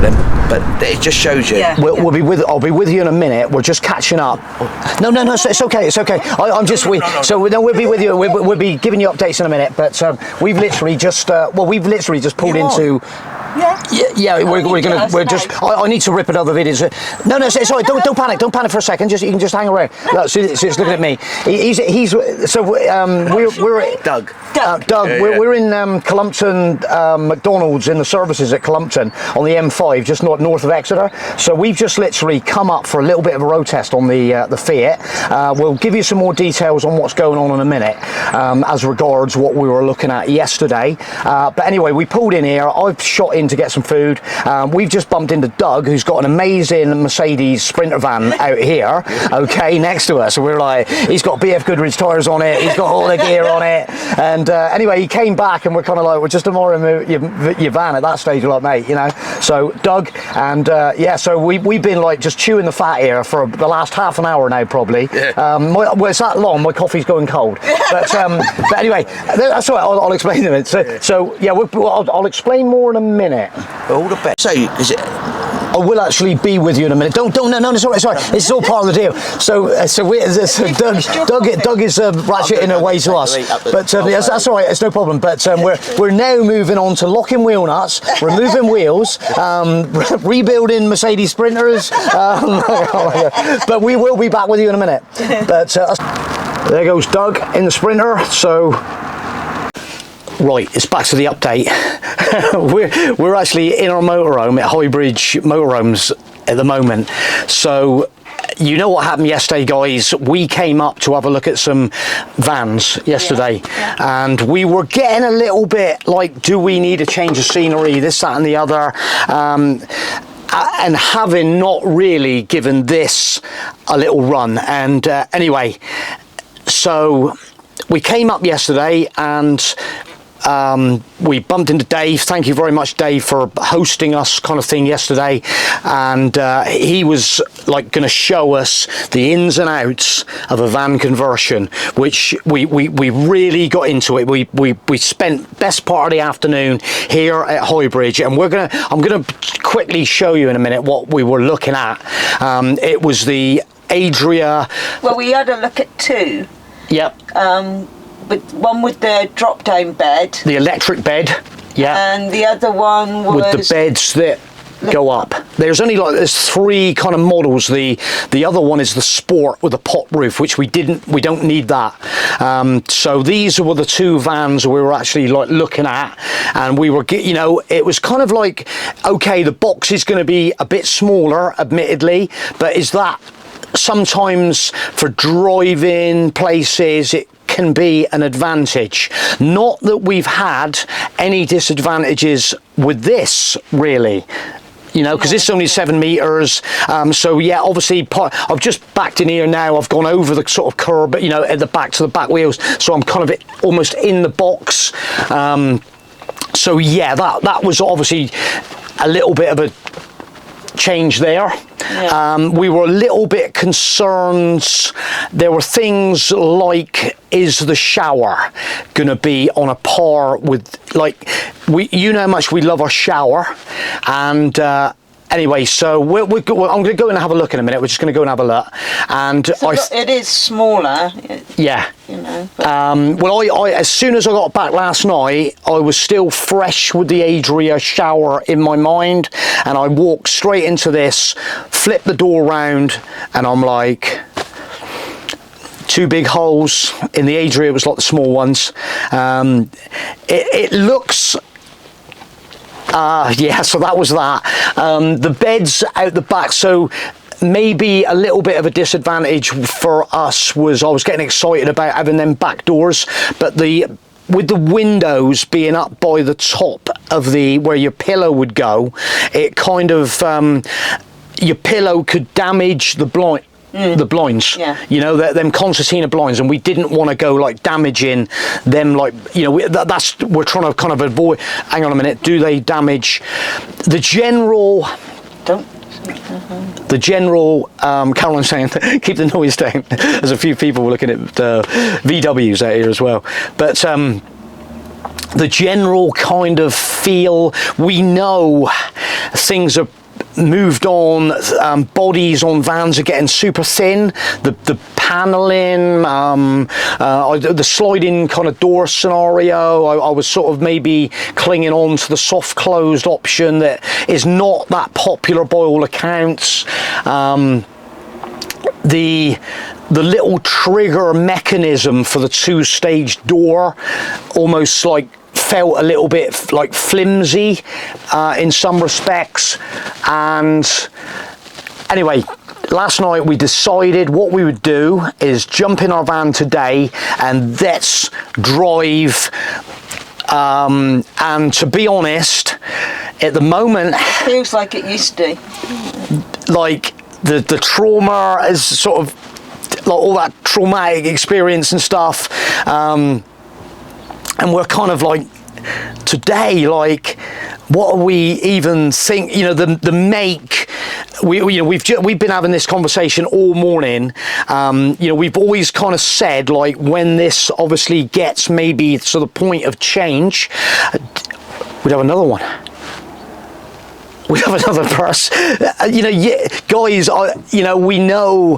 him, but it just shows you. Yeah. I'll be with you in a minute. We're just catching up. No, it's okay. It's okay. No. We'll be with you. We'll be giving you updates in a minute. But we've literally just pulled into. Yeah. We're just. I need to rip another video. No, it's all right. Don't panic. Don't panic for a second. You can just hang around. Look, so it's looking at me. We're Doug. Doug, we're in Clumpton, McDonald's in the services at Clumpton on the M5, just north of Exeter. So we've just literally come up for a little bit of a road test on the Fiat. We'll give you some more details on what's going on in a minute as regards what we were looking at yesterday. But anyway, we pulled in here. I've shot in to get some food. We've just bumped into Doug, who's got an amazing Mercedes Sprinter van out here, okay, next to us. So we're like, he's got BF Goodrich tyres on it, he's got all the gear on it. And anyway, he came back and we're kind of like, we're just admiring your van at that stage. We're like, mate, you know. So Doug, and so we've been like just chewing the fat here for the last half an hour now, probably. Well, it's that long, my coffee's going cold. But anyway, that's all right, I'll explain to it. So yeah, I'll explain more in a minute. All the best. So, is it? I will actually be with you in a minute. No, it's all right, sorry. It's all part of the deal. Doug is ratcheting away to us. But that's all right, it's no problem. But we're now moving on to locking wheel nuts, removing wheels, rebuilding Mercedes Sprinters. But we will be back with you in a minute. But there goes Doug in the Sprinter. So right, it's back to the update. we're actually in our motorhome at Highbridge Motorhomes at the moment. So you know what happened yesterday, guys. We came up to have a look at some vans yesterday, and we were getting a little bit like, do we need a change of scenery, this, that and the other, and having not really given this a little run. And anyway, so we came up yesterday and we bumped into Dave. Thank you very much, Dave, for hosting us kind of thing yesterday. And he was like going to show us the ins and outs of a van conversion, which we really got into it. We spent best part of the afternoon here at Highbridge, and I'm gonna quickly show you in a minute what we were looking at. It was the Adria. Well, we had a look at two. Yep. But one with the drop-down bed. The electric bed, yeah. And the other one was with the beds that go up. There's three kind of models. The other one is the Sport with a pot roof, which we don't need that. So these were the two vans we were actually like looking at, and we were, you know, it was kind of like, okay, the box is going to be a bit smaller, admittedly, but is that sometimes for driving places it can be an advantage. Not that we've had any disadvantages with this, really, you know, because it's only 7 meters. So yeah, obviously I've just backed in here now. I've gone over the sort of curb, you know, at the back to the back wheels, so I'm kind of almost in the box. So yeah, that was obviously a little bit of a change there. We were a little bit concerned. There were things like, is the shower going to be on a par with, like, you know how much we love our shower, and anyway, so I'm going to go and have a look in a minute. We're just going to go and have a look. And so it is smaller. Yeah. You know. Well, I as soon as I got back last night, I was still fresh with the Adria shower in my mind, and I walked straight into this, flipped the door round, and I'm like, two big holes in the Adria. It was like the small ones. It looks. Yeah, so that was that. The beds out the back, so maybe a little bit of a disadvantage for us was I was getting excited about having them back doors, but with the windows being up by the top of where your pillow would go, it kind of your pillow could damage the blind. The blinds, you know, them concertina blinds, and we didn't want to go like damaging them, like, you know, we're trying to kind of avoid. Hang on a minute, do they damage the general? The general, Caroline's saying, keep the noise down. There's a few people looking at VWs out here as well, but the general kind of feel, we know things are moved on. Bodies on vans are getting super thin. The paneling, the sliding kind of door scenario, I was sort of maybe clinging on to the soft closed option that is not that popular by all accounts. The little trigger mechanism for the two-stage door almost like felt a little bit like flimsy in some respects. And anyway, last night we decided what we would do is jump in our van today and let's drive. And to be honest, at the moment, it feels like it used to. Like the trauma is sort of like all that traumatic experience and stuff. And we're kind of like today, like, what are we even think? You know, the make. We've been having this conversation all morning. You know, we've always kind of said, like, when this obviously gets maybe to the point of change, we'd have another one. We have another person. You know, yeah, guys, you know, we know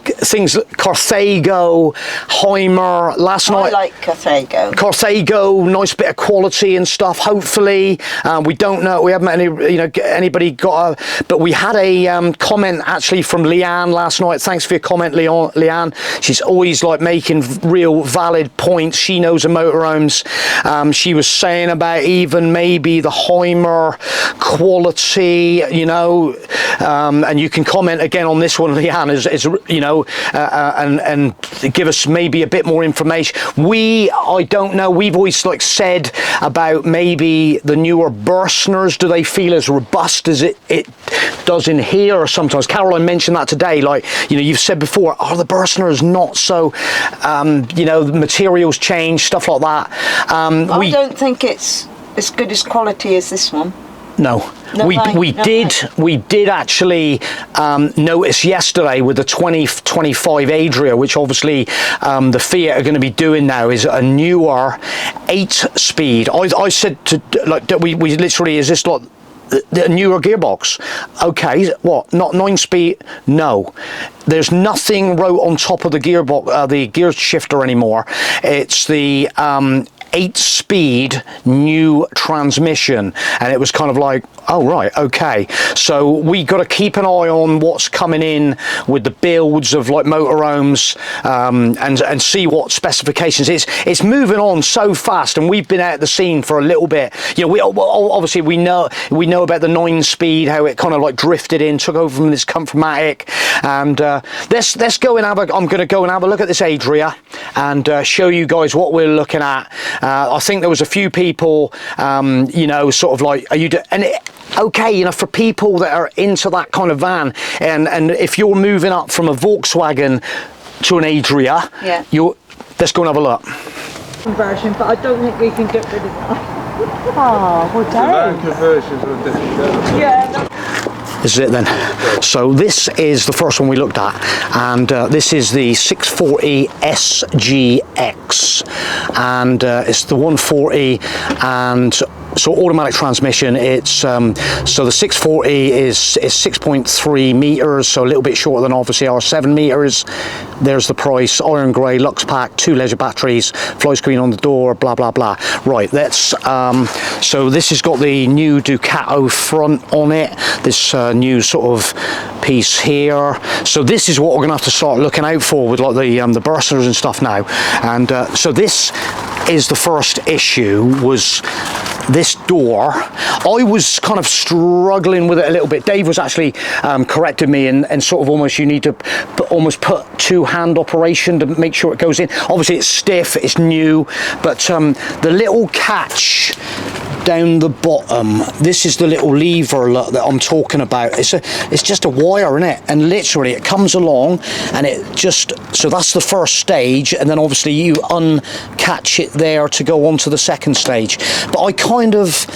things like Carthago, Heimer, last night. I like Carthago. Carthago, nice bit of quality and stuff, hopefully. We don't know, we haven't met any, you know, anybody got a, but we had a comment actually from Leanne last night. Thanks for your comment, Leanne. She's always like making real valid points. She knows the motorhomes. She was saying about even maybe the Heimer quality, you know, and you can comment again on this one, Leanne, is you know, and give us maybe a bit more information. I don't know, we've always like said about maybe the newer Bursners, do they feel as robust as it does in here? Or sometimes Caroline mentioned that today, like, you know, you've said before, are the Bursners not so, you know, the materials change, stuff like that. I don't think it's as good as quality as this one. No, we did actually notice yesterday with the 2025 Adria, which obviously the Fiat are going to be doing now, is a newer 8-speed. I said to, like, we literally, is this like the newer gearbox? Okay, what, not 9-speed? No, there's nothing wrote on top of the gearbox, the gear shifter anymore. It's the 8-speed new transmission, and it was kind of like, oh right, okay, so we got to keep an eye on what's coming in with the builds of like motorhomes, and see what specifications. It's moving on so fast, and we've been out the scene for a little bit. You know, we obviously we know about the 9-speed, how it kind of like drifted in, took over from this Comfortmatic, and let's go and have a, I'm going to go and have a look at this Adria and show you guys what we're looking at. I think there was a few people, you know, sort of like, are you okay, you know, for people that are into that kind of van, and if you're moving up from a Volkswagen to an Adria, yeah, let's go and have a look. Conversion, but I don't think we can get rid of that. Oh, well done. Conversions are a different level. Yeah. This is it then. So this is the first one we looked at, and this is the 640 SGX, and it's the 140, and so automatic transmission. It's so the 640 is 6.3 meters, so a little bit shorter than obviously our 7 meters. There's the price, iron grey, Lux Pack, 2 leisure batteries, fly screen on the door, blah blah blah. Right, that's so this has got the new Ducato front on it, this new sort of piece here. So this is what we're gonna have to start looking out for with like the Bursners and stuff now. And so this is the first issue, was this door. I was kind of struggling with it a little bit. Dave was actually corrected me, and sort of almost you need to almost put two-hand operation to make sure it goes in. Obviously it's stiff, it's new, but the little catch down the bottom, this is the little lever that I'm talking about. It's just a wire in it, and literally it comes along, and it just, so that's the first stage, and then obviously you uncatch it there to go on to the second stage. But I kind of,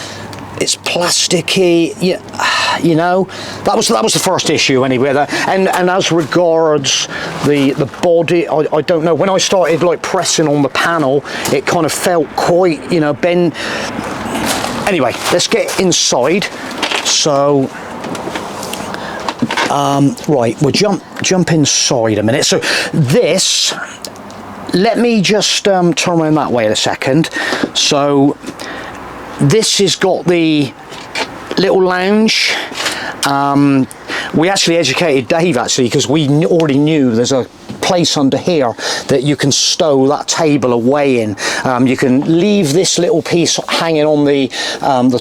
it's plasticky, yeah, you know, that was the first issue anyway. And as regards the body, I don't know, when I started like pressing on the panel, it kind of felt quite, you know, bend. Anyway, let's get inside So right, we'll jump inside a minute. So this, let me just turn around that way in a second. So this has got the little lounge. We actually educated Dave actually, because we already knew there's a place under here that you can stow that table away in. You can leave this little piece hanging on the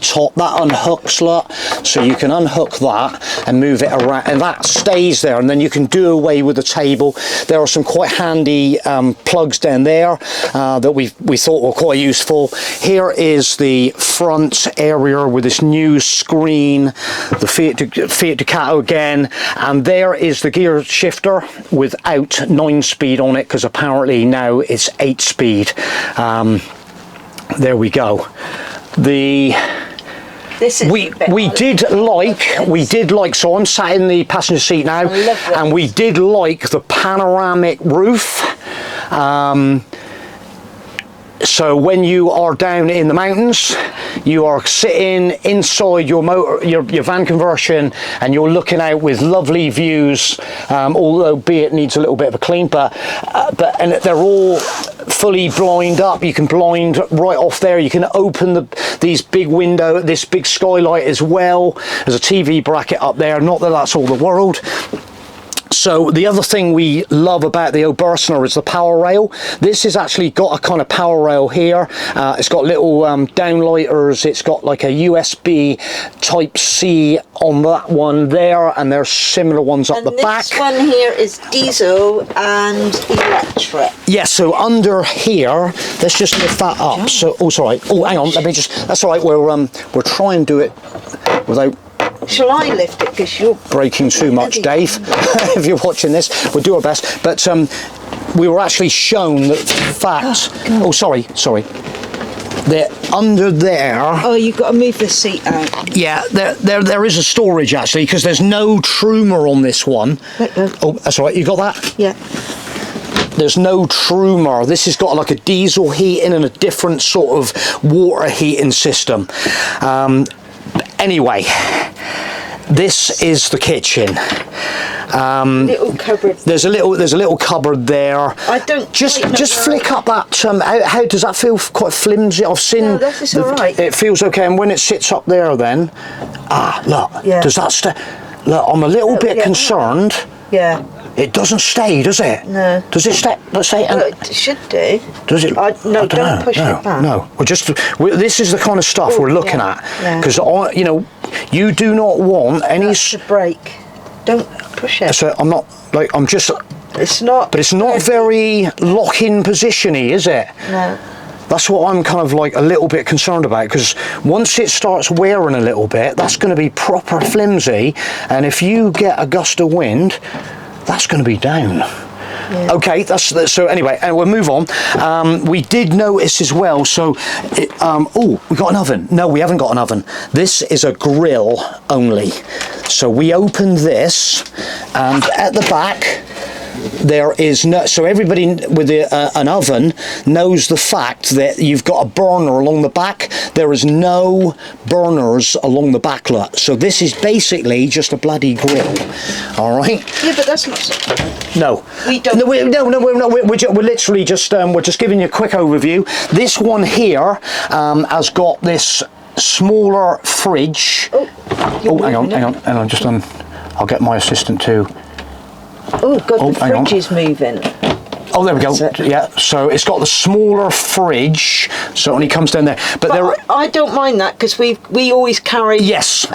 top. That unhooks, look, so you can unhook that and move it around, and that stays there, and then you can do away with the table. There are some quite handy plugs down there that we thought were quite useful. Here is the front area with this new screen, the Fiat Ducato again, and there is the gear shifter without 9-speed on it, because apparently now it's 8-speed. There we go. We did like, so I'm sat in the passenger seat now, and we did like the panoramic roof. So when you are down in the mountains, you are sitting inside your van conversion, and you're looking out with lovely views, although it needs a little bit of a clean, and they're all fully blind up. You can blind right off there. You can open this big skylight as well. There's a TV bracket up there. Not that that's all the world. So the other thing we love about the Obersner is the power rail. This has actually got a kind of power rail here. It's got little downlighters. It's got like a USB Type-C on that one there, and there's similar ones up the back. This one here is diesel and electric. Yeah, so under here, let's just lift that up. So, oh, sorry. Oh, hang on. Let me just. That's all right. We'll try and do it without. Shall I lift it, because you're breaking too much, Dave? If you're watching this, we'll do our best. But we were actually shown that fact. Oh, sorry. They're under there. Oh, you've got to move the seat out. Yeah, there is a storage actually, because there's no Truma on this one. Oh, that's all right. You got that? Yeah. There's no Truma. This has got like a diesel heating and a different sort of water heating system. Anyway, this is the kitchen. Little cupboard. There's a little cupboard there. I don't just flick up that. How does that feel? Quite flimsy. I've seen. No, that's all right. It feels okay, and when it sits up there, then look. Yeah. Does that look? I'm a little bit concerned. Yeah. It doesn't stay, does it? No. Does it stay? Let's say. Well, it should do. Does it? No, don't push it back. No. This is the kind of stuff we're looking at, because you do not want any. That's a brake. Don't push it. So I'm not like I'm just. It's not. But it's not very lock-in position-y, is it? No. That's what I'm kind of like a little bit concerned about, because once it starts wearing a little bit, that's going to be proper flimsy, and if you get a gust of wind, that's going to be down. Yeah. Okay, so anyway, and we'll move on. We did notice as well, so we got an oven. No, we haven't got an oven. This is a grill only. So we opened this, and at the back there is no, so everybody with an oven knows the fact that you've got a burner along the back. There is no burners along the back lot, so this is basically just a bloody grill. All right. Yeah, but that's not so. No. We don't. No, we're literally just we're just giving you a quick overview. This one here has got this smaller fridge. Hang on. Just I'll get my assistant to. Oh God, the fridge is moving. Oh, there we go. Yeah, so it's got the smaller fridge, so it only comes down there. But I don't mind that, because we always carry. Yes.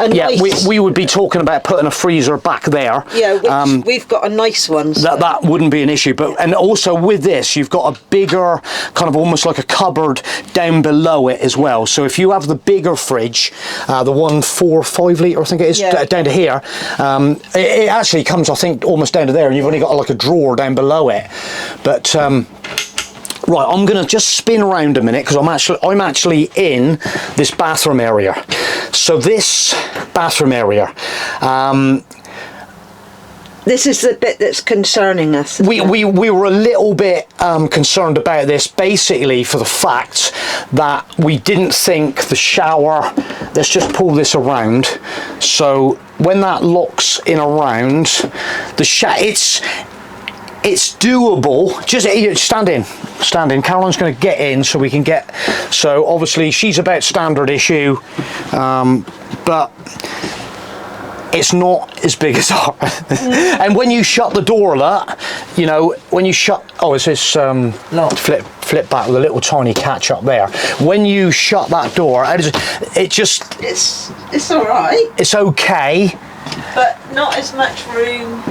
We would be talking about putting a freezer back there. Yeah, which we've got a nice one. So. That wouldn't be an issue. But and also with this, you've got a bigger kind of almost like a cupboard down below it as well. So if you have the bigger fridge, the 5 litre, I think it is, down to here, it actually comes, I think, almost down to there, and you've only got like a drawer down below it. But right, I'm going to just spin around a minute, because I'm actually in this bathroom area. So this bathroom area, This is the bit that's concerning us. We were a little bit concerned about this, basically for the fact that we didn't think the shower, let's just pull this around, so when that locks in around, the shower, it's doable. Just stand in. Caroline's going to get in so we can get, so obviously she's about standard issue, but it's not as big as ours. And when you shut the door, that, you know, when you shut, oh, it's this flip back with a little tiny catch up there. When you shut that door, it's all right. It's okay, but not as much room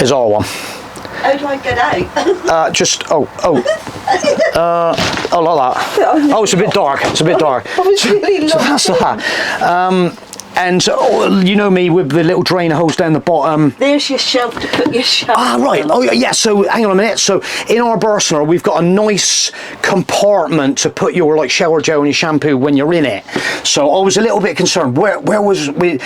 as our one. How do I get out? Like that. Oh, it's a bit dark. It's a bit dark. It's really so that's that. And you know me with the little drainer hose down the bottom. There's your shelf to put your shower. Ah, right. Oh, yeah. So hang on a minute. So in our Burstner, we've got a nice compartment to put your like shower gel and your shampoo when you're in it. So I was a little bit concerned. Where was we?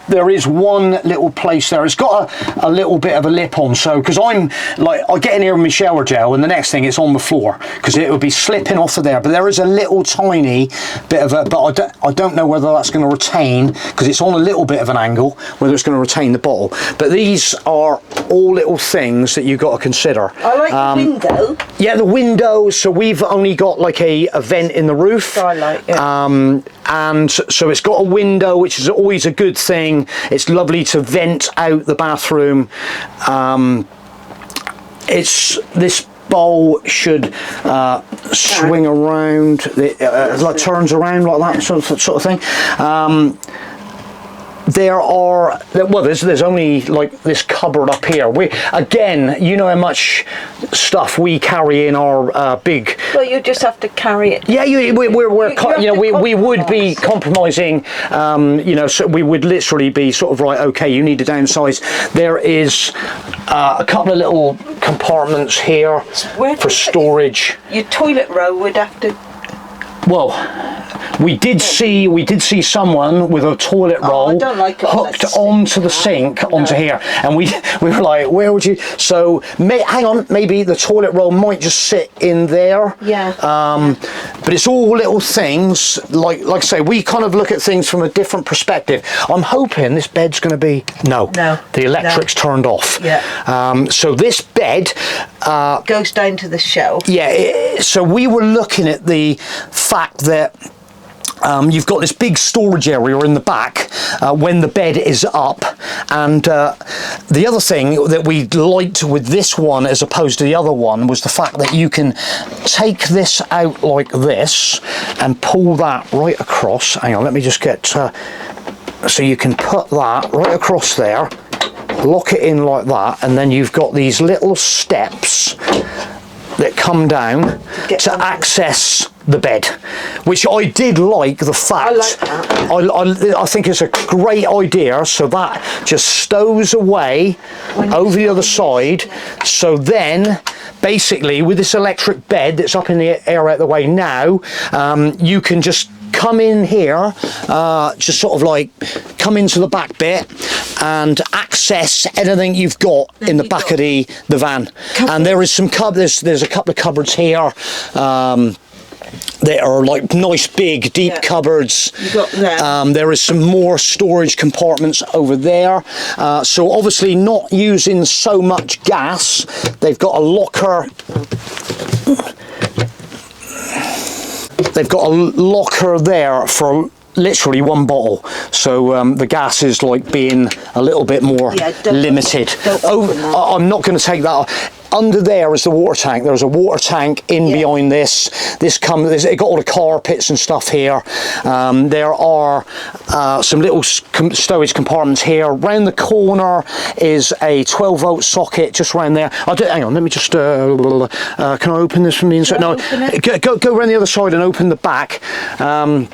There is one little place there. It's got a little bit of a lip on. So because I'm like, I get in here with my shower gel, and the next thing it's on the floor because it would be slipping off of there. But there is a little tiny bit of a. But I don't know whether that's going to retain, because it's on a little bit of an angle, whether it's going to retain the bottle. But these are all little things that you've got to consider. I like the window. Yeah, the window. So we've only got like a vent in the roof. Skylight, yeah. And so it's got a window, which is always a good thing. It's lovely to vent out the bathroom. It's this bowl should swing around, like turns around like that sort of thing. There's only like this cupboard up here. Again, you know how much stuff we carry in our big. Well, you just have to carry it. Yeah, we would be compromising. So we would literally be sort of right. Okay, you need to downsize. There is a couple of little compartments here for storage. Your toilet roll would have to. Well, we did see someone with a toilet roll hooked onto the sink onto here, and we were like, where would you? So hang on, maybe the toilet roll might just sit in there. Yeah. But it's all little things. Like I say, we kind of look at things from a different perspective. I'm hoping this bed's going to be no. The electric's turned off. Yeah. So this bed goes down to the shelf. Yeah. So we were looking at the fact that you've got this big storage area in the back when the bed is up, and the other thing that we liked with this one as opposed to the other one was the fact that you can take this out like this and pull that right across. Hang on, let me just get so you can put that right across there, lock it in like that, and then you've got these little steps that come down to access the bed, which I did like the fact. I like that. I think it's a great idea, so that just stows away over the other side. So then basically with this electric bed that's up in the air out the way now, you can just come in here, just sort of like come into the back bit and access anything you've got in the back of the van. And there is some there's a couple of cupboards here that are like nice big deep cupboards. You got them. There is some more storage compartments over there, so obviously not using so much gas. They've got a locker. They've got a locker there for literally one bottle, so the gas is like being a little bit more limited. I'm not going to take that off. Under there is the water tank. There's a water tank in behind this. It got all the carpets and stuff here. There are some little stowage compartments here. Round the corner is a 12-volt socket just round there. Hang on, let me just. Can I open this from the inside? No, go around the other side and open the back, and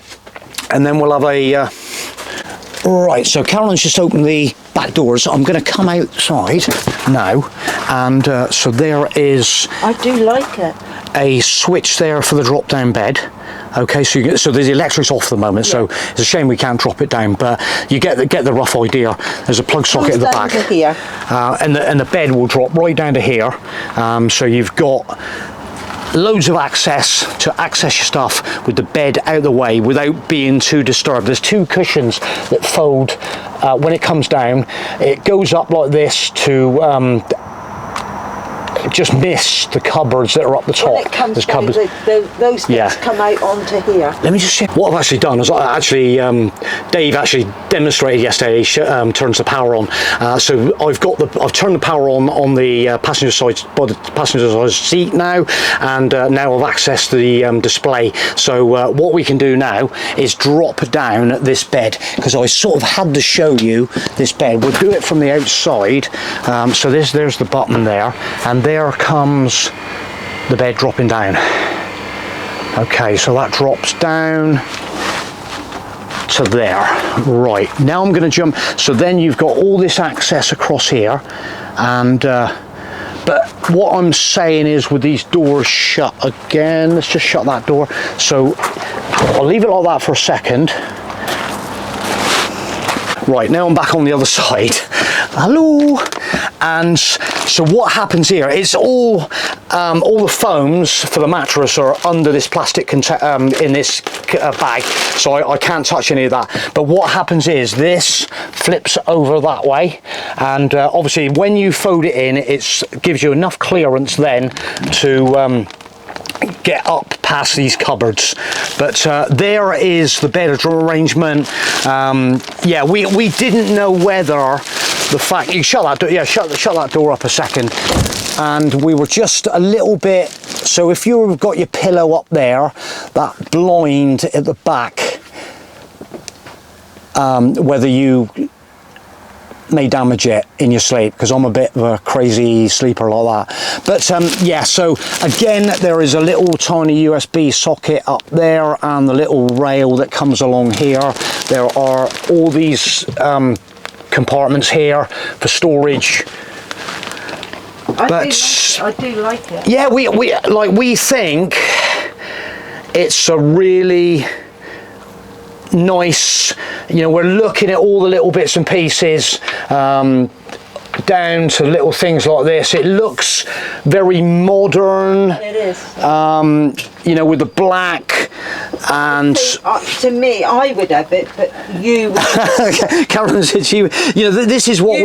then we'll have a. Right, so Caroline's just opened the back doors. I'm going to come outside now, and so there is. I do like it. A switch there for the drop-down bed. Okay, so there's the electric's off at the moment, so it's a shame we can't drop it down, but you get the rough idea. There's a plug socket at the back, here. and the bed will drop right down to here. So you've got loads of access to access your stuff with the bed out of the way without being too disturbed. There's two cushions that fold when it comes down. It goes up like this to just miss the cupboards that are up the top. When it comes There's down, cupboards. those things come out onto here. Let me just check. What I've actually done is Dave actually demonstrated yesterday. He turns the power on. So I've turned the power on the passenger side, by the passenger side seat now, and now I've accessed the display. So what we can do now is drop down this bed, because I sort of had to show you this bed. We'll do it from the outside. So there's the button there, and there comes the bed dropping down. Okay, so that drops down to there. Right, now I'm going to jump. So then you've got all this access across here, and but what I'm saying is, with these doors shut again, let's just shut that door. So I'll leave it like that for a second. Right, now I'm back on the other side. Hello. And so what happens here, it's all the foams for the mattress are under this plastic in this bag, so I can't touch any of that. But what happens is this flips over that way, and obviously when you fold it in, it gives you enough clearance then to get up past these cupboards. But there is the bed arrangement. Yeah, we didn't know whether the fact you shut that door, shut that door up a second, and we were just a little bit. So if you've got your pillow up there, that blind at the back, whether you may damage it in your sleep, because I'm a bit of a crazy sleeper like that. But yeah, so again, there is a little tiny USB socket up there, and the little rail that comes along here. There are all these compartments here for storage. I do like it. Yeah, we think it's a really nice, we're looking at all the little bits and pieces, down to little things like this. It looks very modern. It is. With the black, and to me, I would have it, but you would. Karen said this is what you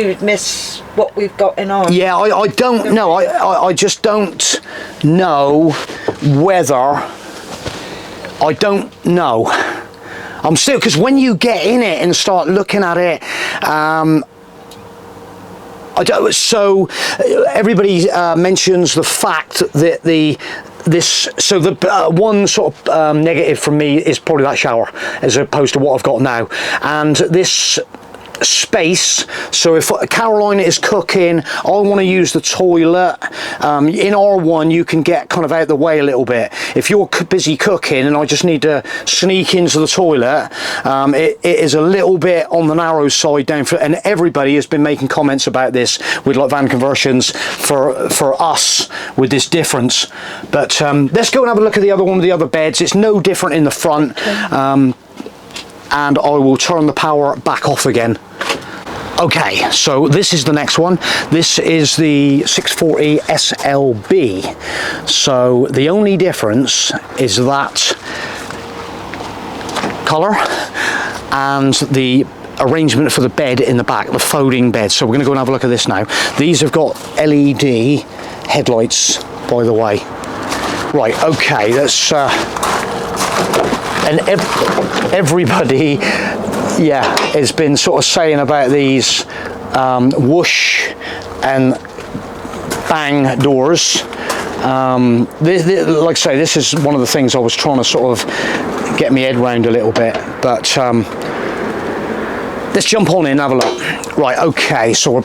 would miss what we've got in our. Yeah, I don't know. I just don't know whether. I don't know. I'm still, because when you get in it and start looking at it, so everybody mentions the fact that the one sort of negative from me is probably that shower, as opposed to what I've got now, and this space. So if Caroline is cooking, I want to use the toilet. In R1 you can get kind of out the way a little bit. If you're busy cooking and I just need to sneak into the toilet, it is a little bit on the narrow side down for, and everybody has been making comments about this with like van conversions for us with this difference. But let's go and have a look at the other one with the other beds. It's no different in the front. And I will turn the power back off again. Okay, so this is the next one. This is the 640 SLB. So the only difference is that colour and the arrangement for the bed in the back, the folding bed. So we're going to go and have a look at this now. These have got LED headlights, by the way. Right, okay, that's and everybody, has been sort of saying about these whoosh and bang doors. Like I say, this is one of the things I was trying to sort of get my head around a little bit, but let's jump on in and have a look. Right, okay, so we're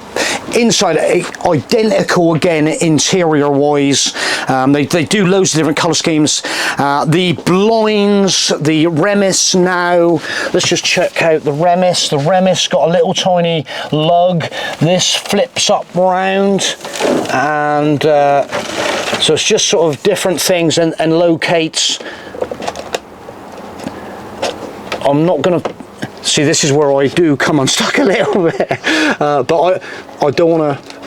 inside, identical again interior wise. They do loads of different colour schemes. The blinds, the Remis now, let's just check out the Remis. The Remis got a little tiny lug. This flips up round, and so it's just sort of different things and locates I'm not going to... See, this is where I do come unstuck a little bit. But I don't want to...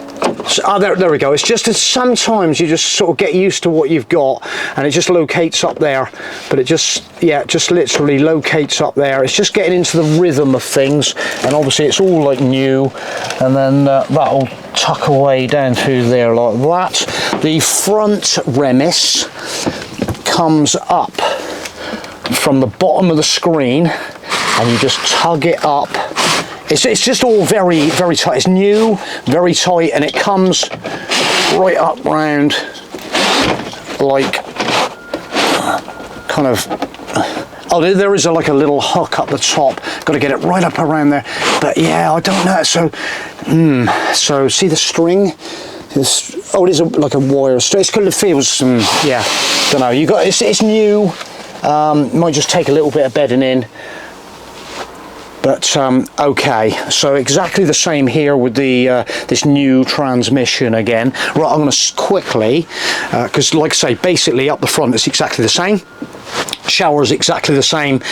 there we go. It's just that sometimes you just sort of get used to what you've got, and it just locates up there. But it just, yeah, just literally locates up there. It's just getting into the rhythm of things, and obviously it's all like new. And then that'll tuck away down through there like that. The front remis comes up from the bottom of the screen, and you just tug it up. It's just all very, very tight. It's new, very tight, and it comes right up round like kind of... Oh, there is like a little hook up the top. Got to get it right up around there. But yeah, I don't know. So see the string? Oh, it is like a wire string. It's kind of feels, yeah, don't know. You got it's new. Might just take a little bit of bedding in. But okay, so exactly the same here with the this new transmission again. Right, I'm going to quickly, because like I say, basically up the front it's exactly the same. Shower is exactly the same.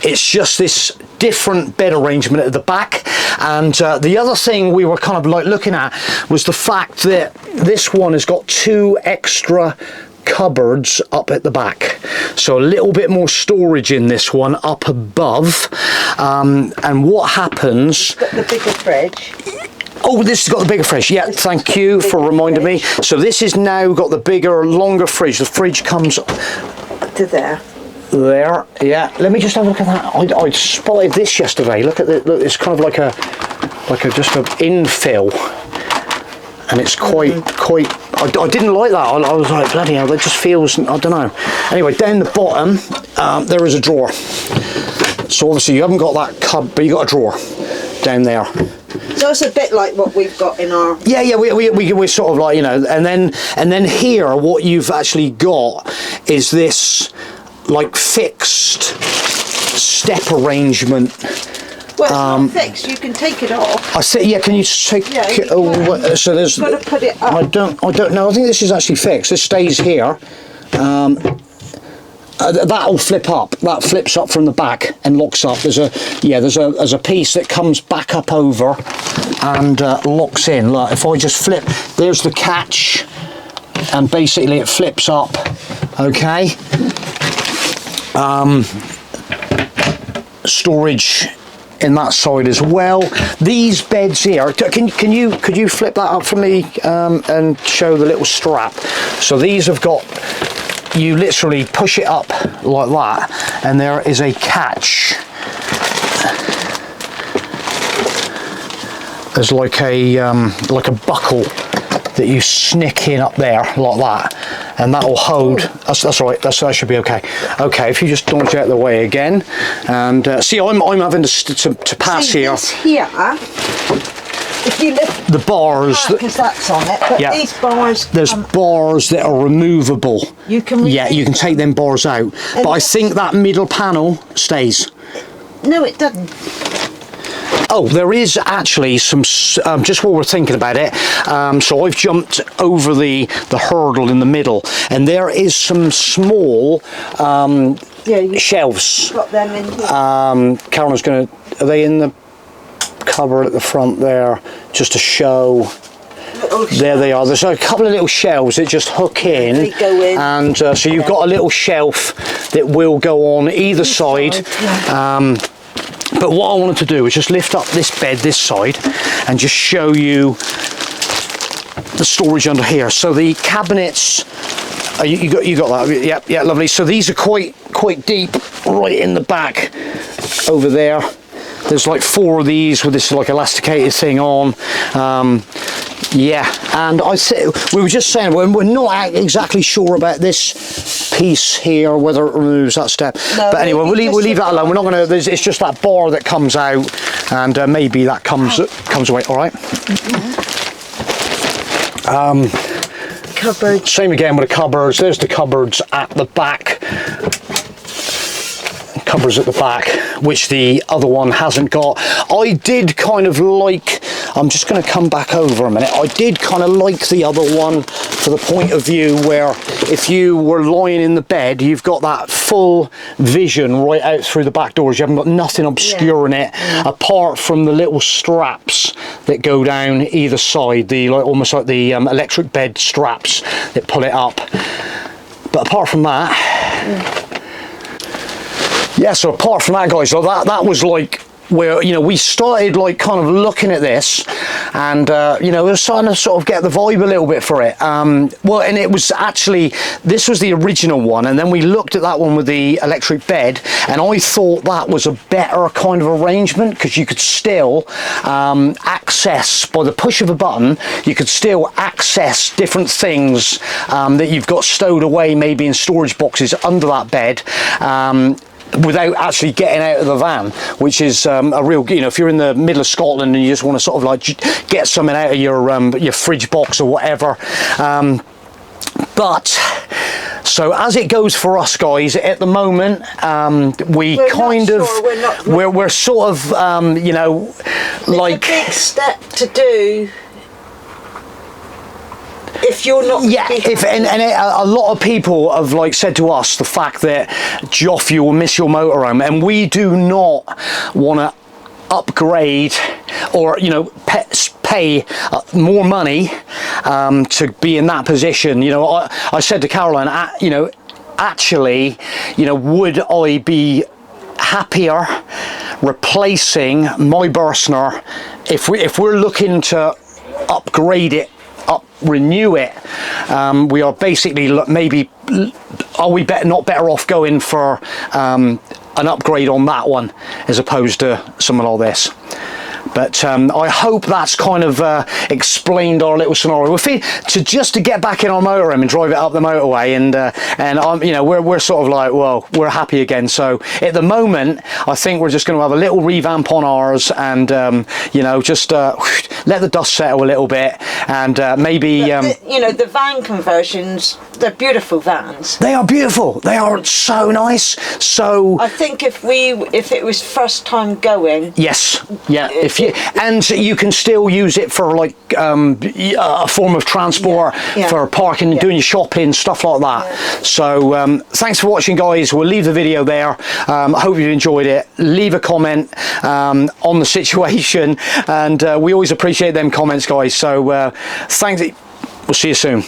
It's just this different bed arrangement at the back. And the other thing we were kind of like looking at was the fact that this one has got 2 extra cupboards up at the back, so a little bit more storage in this one up above. And what happens, it's got the bigger fridge. oh, this has got the bigger fridge, yeah, thank you for reminding me. So this has now got the bigger, longer fridge. The fridge comes to there, yeah. Let me just have a look at that. I spotted this yesterday. Look at it. Look, it's kind of like a just an infill, and it's quite I didn't like that. I was like, bloody hell, that just feels, I don't know. Anyway, down the bottom there is a drawer. So obviously you haven't got that cupboard, but you got a drawer down there. So it's a bit like what we've got in our... Yeah, we're sort of like, you know, and then here what you've actually got is this like fixed step arrangement. Well, it's not fixed. You can take it off. I said, yeah. Can you take it? Oh, so there's. You've got to put it up. I don't know. I think this is actually fixed. This stays here. That'll flip up. That flips up from the back and locks up. There's a piece that comes back up over and locks in. Look, if I just flip, there's the catch, and basically it flips up. Okay. Storage in that side as well. These beds here, could you flip that up for me and show the little strap? So these have got, you literally push it up like that, and there is a catch. There's like a buckle that you snick in up there like that, and that'll hold. That's right. That should be okay. Okay, if you just dodge out of the way again, and see, I'm having to pass see, here. This here, if you lift the bars, because that's on it. But yeah, these bars, there's bars that are removable. You can yeah, you can take them bars out, but I think that middle panel stays. No, it doesn't. Oh, there is actually some, just while we're thinking about it, so I've jumped over the hurdle in the middle, and there is some small shelves. Got them in here. Carolyn's going to, are they in the cupboard at the front there, just to show? There they are. There's a couple of little shelves that just hook in, they go in. And so you've got a little shelf that will go on either side. Yeah. But what I wanted to do was just lift up this bed this side and just show you the storage under here. So the cabinets, you got that? Yeah, lovely. So these are quite deep, right in the back over there. There's like 4 of these with this like elasticated thing on. Yeah, and we were just saying we're not exactly sure about this piece here, whether it removes that step. No, but anyway, we'll leave that alone. We're not going to. It's just that bar that comes out, and maybe that comes away. All right. Cupboards. Same again with the cupboards. There's the cupboards at the back. Cupboards at the back. which the other one hasn't got. I did kind of like, I'm just going to come back over a minute, I did kind of like the other one for the point of view where if you were lying in the bed, you've got that full vision right out through the back doors. You haven't got nothing obscuring it, apart from the little straps that go down either side, the almost like the electric bed straps that pull it up. But apart from that, yeah, so apart from that, guys, so that was like where, you know, we started like kind of looking at this, and you know, we were starting to sort of get the vibe a little bit for it. Well, and it was actually, this was the original one, and then we looked at that one with the electric bed, and I thought that was a better kind of arrangement, because you could still access, by the push of a button, you could still access different things that you've got stowed away maybe in storage boxes under that bed, without actually getting out of the van, which is a real, you know, if you're in the middle of Scotland and you just want to sort of like get something out of your fridge box or whatever. But so as it goes for us, guys, at the moment, we're sort of you know, like, it's a big step to do if you're not, a lot of people have like said to us the fact that, Joff, you will miss your motorhome, and we do not want to upgrade or, you know, pay more money to be in that position. You know, I said to Caroline, you know, actually, you know, would I be happier replacing my Bursner if we're looking to upgrade it, renew it? We are basically, maybe, are we not better off going for an upgrade on that one as opposed to something like this? But I hope that's kind of explained our little scenario. To get back in our motorhome and drive it up the motorway, and you know, we're sort of like, well, we're happy again. So at the moment, I think we're just going to have a little revamp on ours, and you know, just let the dust settle a little bit, and maybe you know, the van conversions, they're beautiful vans. They are beautiful. They are so nice. So I think if it was first time going, yes, yeah, and you can still use it for like a form of transport, for parking, doing your shopping, stuff like that. So thanks for watching, guys. We'll leave the video there. I hope you enjoyed it. Leave a comment on the situation, and we always appreciate them comments, guys. So thanks. We'll see you soon.